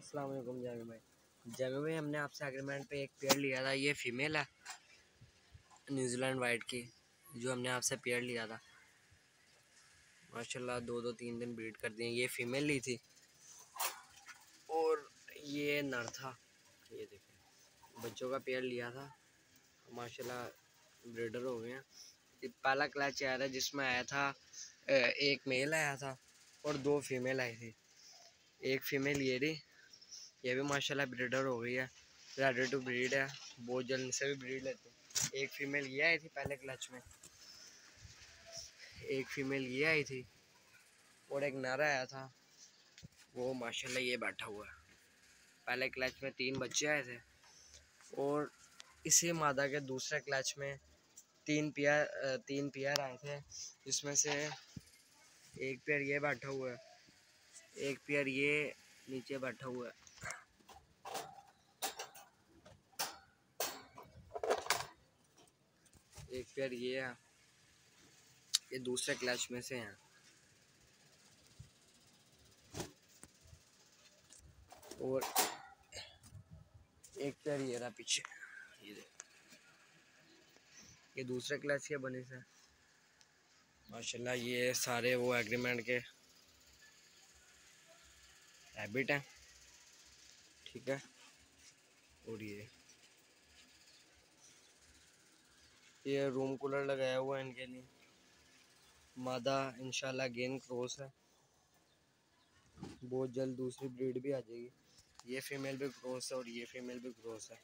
अस्सलाम वालेकुम जामी भाई, हमने आपसे एग्रीमेंट पे एक पेयर लिया था। ये फ़ीमेल है न्यूजीलैंड वाइट की, जो हमने आपसे पेयर लिया था। माशाल्लाह 2-3 दिन ब्रीड कर दिए। ये फ़ीमेल ली थी और ये नर था। ये देखिए बच्चों का पेयर लिया था, माशाल्लाह ब्रीडर हो गए हैं। पहला क्लच आया था जिसमें आया था एक मेल आया था और 2 फीमेल आई थी। एक फ़ीमेल ये रही, ये भी माशाल्लाह ब्रीडर हो गई है, रेडी टू ब्रीड है, बहुत जल्द से भी ब्रीड लेते हैं। एक फ़ीमेल ये आई थी पहले क्लच में, एक फ़ीमेल ये आई थी और एक नर आया था, वो माशाल्लाह ये बैठा हुआ है। पहले क्लच में 3 बच्चे आए थे और इसी मादा के दूसरे क्लच में 3 पेयर आए थे, जिसमें से एक पेयर ये बैठा हुआ है, एक पेयर ये नीचे बैठा हुआ है। एक पेयर ये है, ये दूसरे क्लच में से हैं। और एक पेयर ये रहा पीछे, ये दूसरे क्लच के बने से माशाल्लाह। ये सारे वो एग्रीमेंट के हैबिट हैं, ठीक है। और ये रूम कूलर लगाया हुआ है इनके लिए। मादा इंशाल्लाह गेन क्रॉस है, बहुत जल्द दूसरी ब्रीड भी आ जाएगी। ये फीमेल भी क्रॉस है और ये फीमेल भी क्रॉस है।